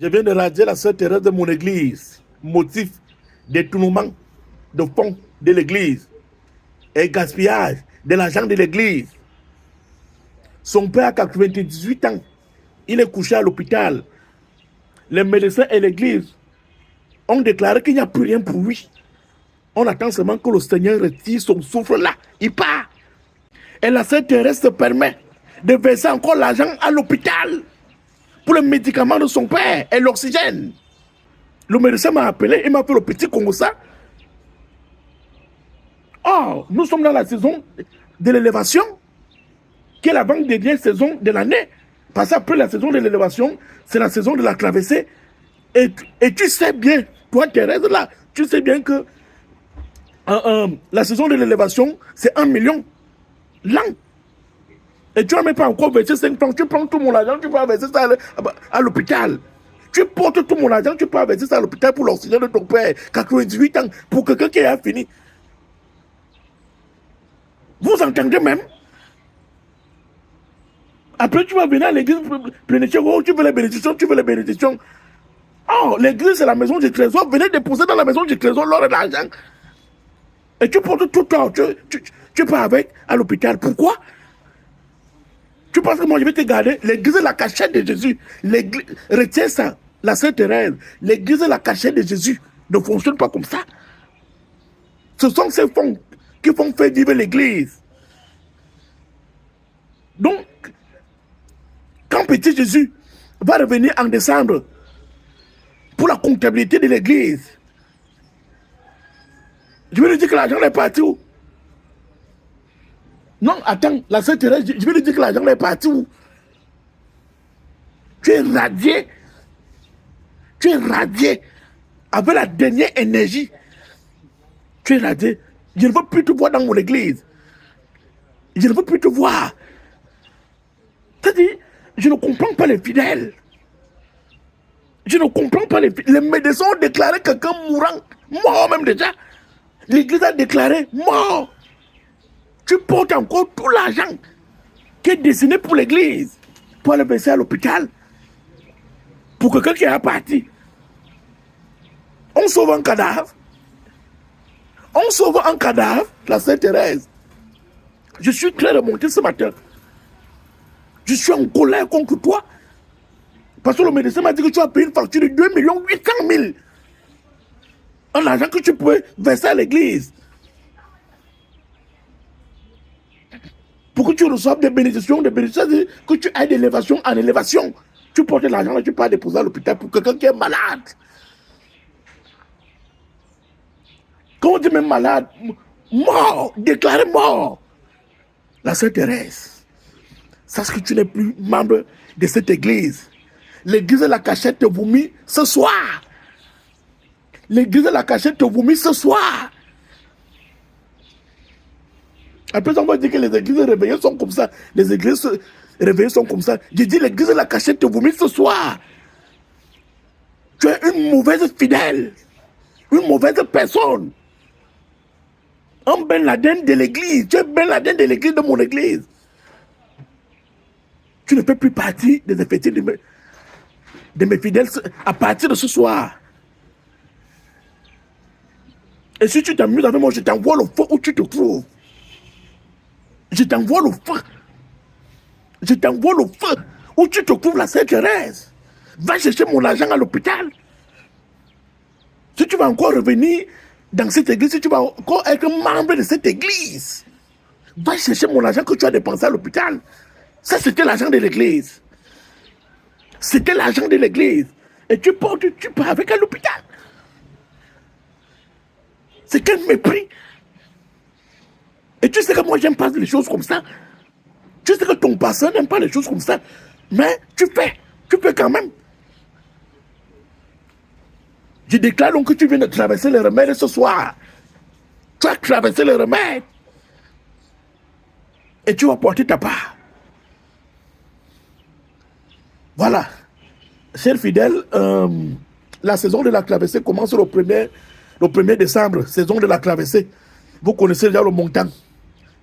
Je viens de radier la sœur Thérèse de mon église. Motif détournement de fonds de l'église et gaspillage de l'argent de l'église. Son père a 98 ans. Il est couché à l'hôpital. Les médecins et l'église ont déclaré qu'il n'y a plus rien pour lui. On attend seulement que le Seigneur retire son souffle là. Il part. Et la sœur Thérèse se permet de verser encore l'argent à l'hôpital pour les médicaments de son père et l'oxygène. Le médecin m'a appelé, il m'a fait le petit Congo ça. Oh, nous sommes dans la saison de l'élévation, qui est la dernière saison de l'année. Parce qu'après la saison de l'élévation, c'est la saison de la traversée. Et tu sais bien, toi Thérèse, là, tu sais bien que la saison de l'élévation, c'est 1 million l'an. Et tu n'as même pas encore versé 5 francs, tu prends tout mon argent, tu vas verser ça à l'hôpital. Tu portes tout mon argent, tu peux verser ça à l'hôpital pour l'oxygène de ton père, 98 ans, pour quelqu'un qui a fini. Vous entendez même? Après, tu vas venir à l'église plénituaire, oh, tu veux les bénédictions, tu veux les bénédictions. Oh, l'église, c'est la maison du trésor. Venez déposer dans la maison du trésor l'or et l'argent. Et tu portes tout le temps, tu pars avec à l'hôpital. Pourquoi? Tu penses que moi, je vais te garder? L'église est la cachette de Jésus. Retiens ça, la Sainte Thérèse. L'église est la cachette de Jésus. Ne fonctionne pas comme ça. Ce sont ces fonds qui font faire vivre l'église. Donc, quand petit Jésus va revenir en décembre pour la comptabilité de l'église, je vais lui dire que l'argent est parti où? Non, attends, la sœur Thérèse, je vais lui dire que l'argent est parti où? Tu es radié. Tu es radié avec la dernière énergie. Tu es radié. Je ne veux plus te voir dans mon église. Je ne veux plus te voir. C'est-à-dire, je ne comprends pas les fidèles. Je ne comprends pas les fidèles. Les médecins ont déclaré quelqu'un mourant, mort même déjà. L'église a déclaré mort. Tu portes encore tout l'argent qui est destiné pour l'église, pour aller verser à l'hôpital, pour quelqu'un qui est parti. On sauve un cadavre. On sauve un cadavre, la Sainte Thérèse. Je suis très remonté ce matin. Je suis en colère contre toi. Parce que le médecin m'a dit que tu as payé une facture de 2 800 000. Un argent que tu pouvais verser à l'église. Pour que tu reçoives des bénédictions, que tu ailles d'élévation en élévation. Tu portes l'argent et tu pars déposer à l'hôpital pour quelqu'un qui est malade. Quand on dit même malade, mort, déclaré mort. La Sainte Thérèse, sache que tu n'es plus membre de cette église. L'église de la cachette te vomit ce soir. L'église de la cachette te vomit ce soir. Après, on va dire que les églises réveillées sont comme ça. Les églises réveillées sont comme ça. J'ai dit, l'église de la cachette te vomit ce soir. Tu es une mauvaise fidèle. Une mauvaise personne. Un Ben Laden de l'église. Tu es Ben Laden de l'église, de mon église. Tu ne fais plus partie des effectifs de mes fidèles à partir de ce soir. Et si tu t'amuses avec moi, je t'envoie le feu où tu te trouves. Je t'envoie le feu. Je t'envoie le feu où tu te trouves, la Sainte Thérèse. Va chercher mon argent à l'hôpital. Si tu vas encore revenir dans cette église, si tu vas encore être membre de cette église, va chercher mon argent que tu as dépensé à l'hôpital. Ça, c'était l'argent de l'église. C'était l'argent de l'église. Et tu pars avec à l'hôpital. C'est quel mépris. Et tu sais que moi, j'aime pas les choses comme ça. Tu sais que ton pasteur n'aime pas les choses comme ça. Mais tu fais quand même. Je déclare donc que tu viens de traverser le remède ce soir. Tu as traversé le remède. Et tu vas porter ta part. Voilà. Chers fidèles, la saison de la traversée commence le 1er décembre. Saison de la traversée. Vous connaissez déjà le montant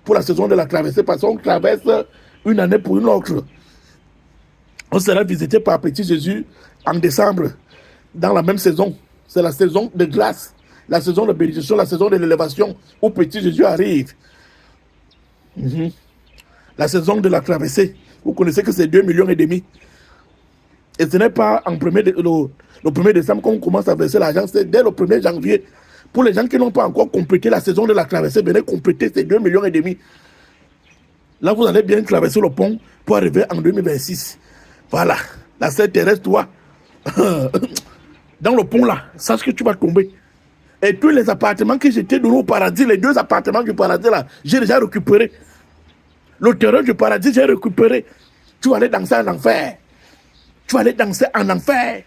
pour la saison de la traversée parce qu'on traverse une année pour une autre. On sera visité par Petit Jésus en décembre, dans la même saison. C'est la saison de grâce, la saison de bénédiction, la saison de l'élévation, où Petit Jésus arrive. La saison de la traversée. Vous connaissez que c'est 2,5 millions. Et ce n'est pas le 1er décembre qu'on commence à verser l'argent, c'est dès le 1er janvier. Pour les gens qui n'ont pas encore complété la saison de la traversée, venez compléter ces 2,5 millions. Là, vous allez bien traverser le pont pour arriver en 2026. Voilà. La sœur Thérèse, toi, dans le pont là, sache que tu vas tomber. Et tous les appartements que j'étais donnés au paradis, les 2 appartements du paradis là, j'ai déjà récupéré. Le terrain du paradis, j'ai récupéré. Tu vas aller danser en enfer. Tu vas aller danser en enfer.